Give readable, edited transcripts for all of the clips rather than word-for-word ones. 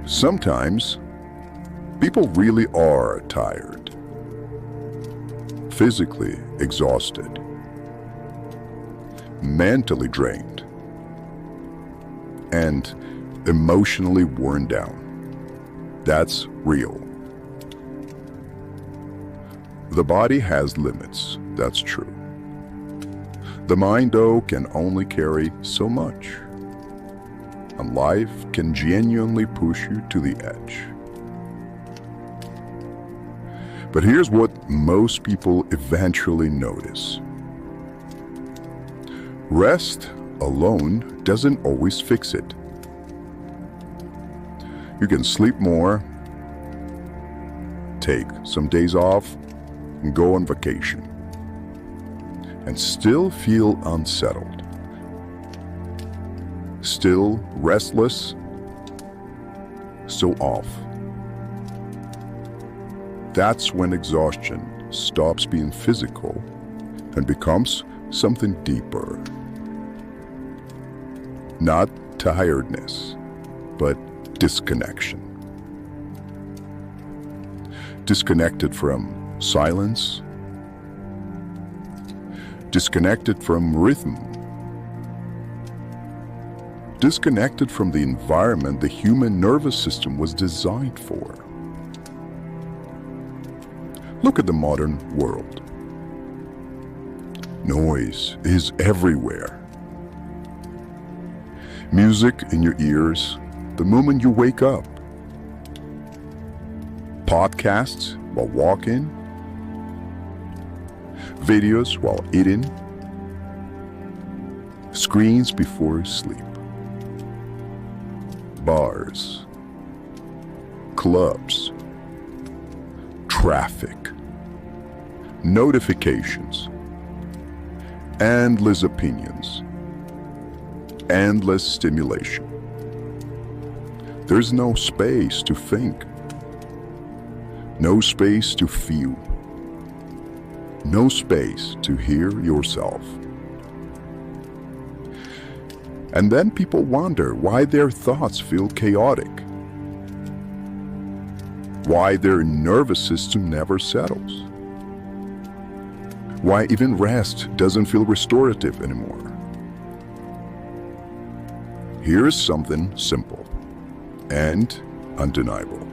Sometimes, people really are tired, physically exhausted, mentally drained, and emotionally worn down. That's real. The body has limits, that's true. The mind, though, can only carry so much. And life can genuinely push you to the edge. But here's what most people eventually notice. Rest alone doesn't always fix it. You can sleep more, take some days off, and go on vacation, and still feel unsettled, still restless, so off. That's when exhaustion stops being physical and becomes something deeper. Not tiredness, but disconnection. Disconnected from silence, disconnected from rhythm, disconnected from the environment the human nervous system was designed for. Look at the modern world. Noise is everywhere. Music in your ears the moment you wake up. Podcasts while walking. Videos while eating. Screens before sleep. Bars. Clubs. Traffic. Notifications. Endless opinions. Endless stimulation. There's no space to think. No space to feel. No space to hear yourself. And then people wonder why their thoughts feel chaotic. Why their nervous system never settles. Why even rest doesn't feel restorative anymore. Here's something simple and undeniable.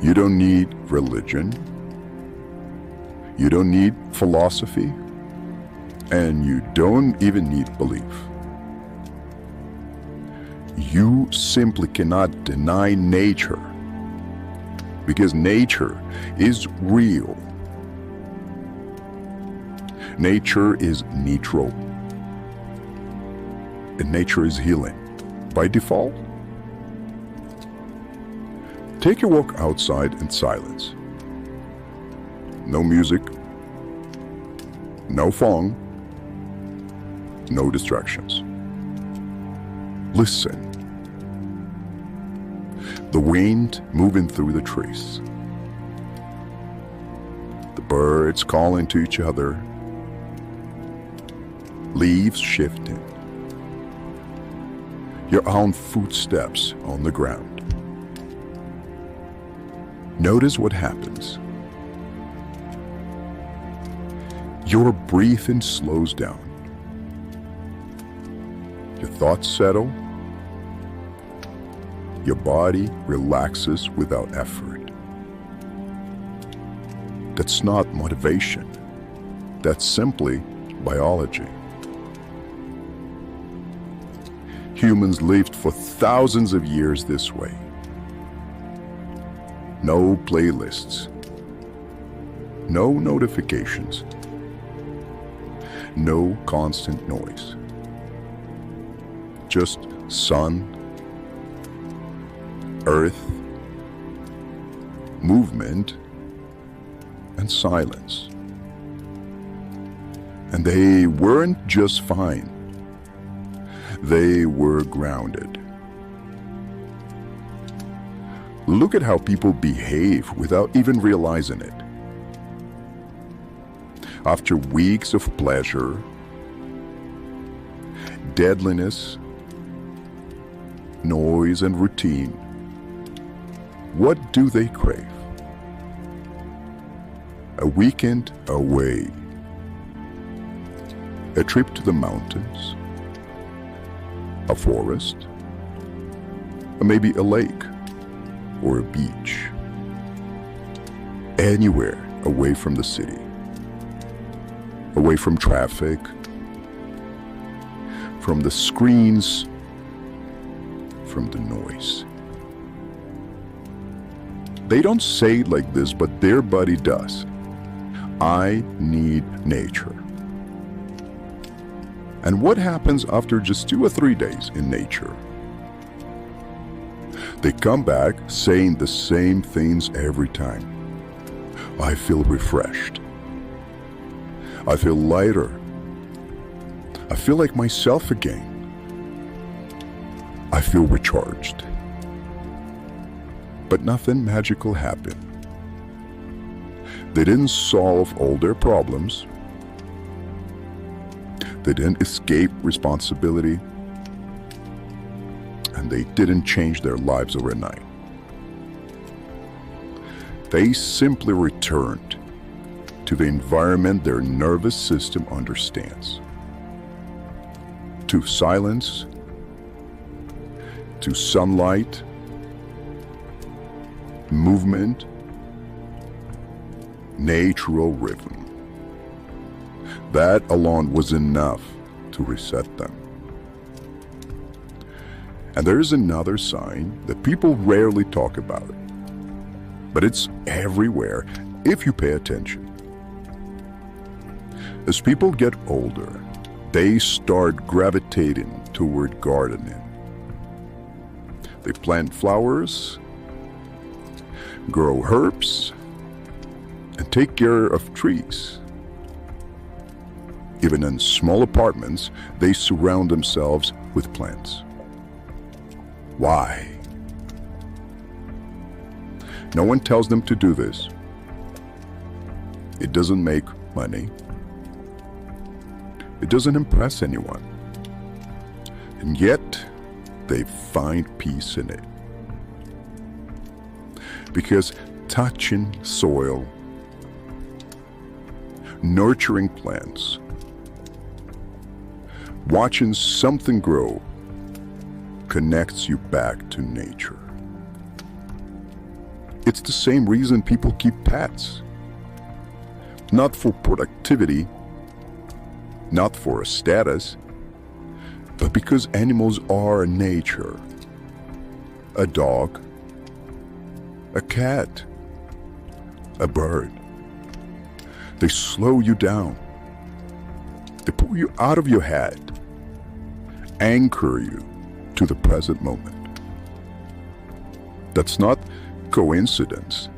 You don't need religion. You don't need philosophy. And you don't even need belief. You simply cannot deny nature, because nature is real. Nature is neutral. And nature is healing by default. Take a walk outside in silence. No music, no phone, no distractions. Listen. The wind moving through the trees. The birds calling to each other. Leaves shifting. Your own footsteps on the ground. Notice what happens. Your breathing slows down. Your thoughts settle. Your body relaxes without effort. That's not motivation. That's simply biology. Humans lived for thousands of years this way. No playlists. No notifications. No constant noise. Just sun, earth, movement, and silence. And they weren't just fine. They were grounded. Look at how people behave without even realizing it. After weeks of pleasure, deadliness, noise, and routine, what do they crave? A weekend away, a trip to the mountains, a forest, or maybe a lake or a beach. Anywhere away from the city, away from traffic, from the screens, from the noise. They don't say it like this, but their body does. I need nature. And what happens after just 2 or 3 days in nature? They come back saying the same things every time. I feel refreshed. I feel lighter. I feel like myself again. I feel recharged. But nothing magical happened. They didn't solve all their problems. They didn't escape responsibility. And they didn't change their lives overnight. They simply returned to the environment their nervous system understands. To silence, to sunlight, movement, natural rhythm. That alone was enough to reset them. And there is another sign that people rarely talk about, but it's everywhere if you pay attention. As people get older, they start gravitating toward gardening. They plant flowers, grow herbs, and take care of trees. Even in small apartments, they surround themselves with plants. Why? No one tells them to do this. It doesn't make money. It doesn't impress anyone. And yet, they find peace in it. Because touching soil, nurturing plants, watching something grow connects you back to nature. It's the same reason people keep pets. Not for productivity, not for a status, but because animals are nature. A dog, a cat, a bird. They slow you down. They pull you out of your head, anchor you to the present moment. That's not coincidence.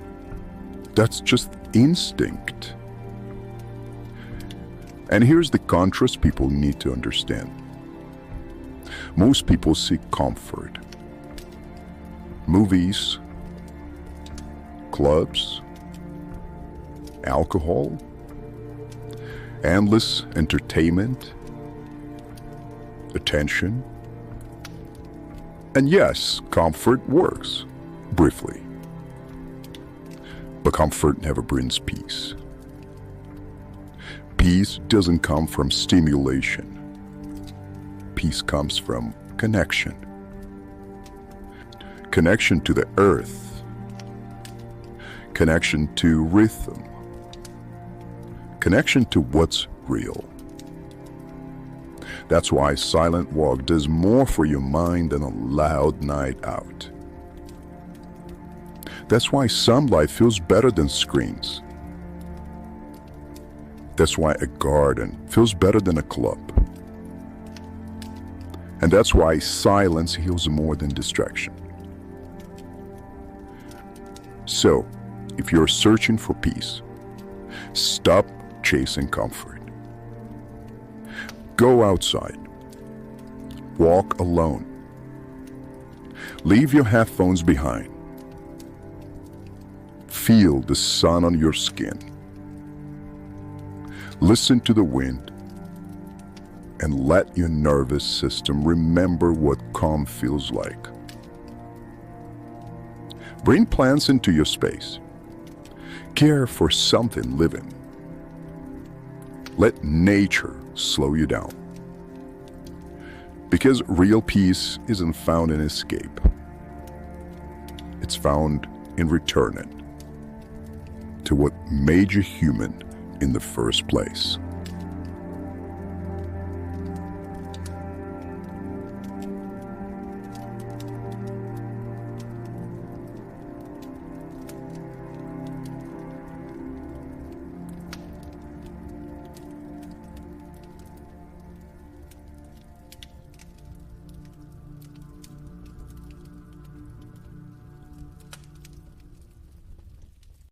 That's just instinct. And here's the contrast people need to understand. Most people seek comfort. Movies, clubs, alcohol, endless entertainment, attention. And yes, comfort works, briefly. But comfort never brings peace. Peace doesn't come from stimulation. Peace comes from connection. Connection to the earth. Connection to rhythm. Connection to what's real. That's why silent walk does more for your mind than a loud night out. That's why sunlight feels better than screens. That's why a garden feels better than a club. And that's why silence heals more than distraction. So, if you're searching for peace, stop chasing comfort. Go outside. Walk alone. Leave your headphones behind. Feel the sun on your skin. Listen to the wind and let your nervous system remember what calm feels like. Bring plants into your space. Care for something living. Let nature slow you down. Because real peace isn't found in escape. It's found in returning to what made you human in the first place.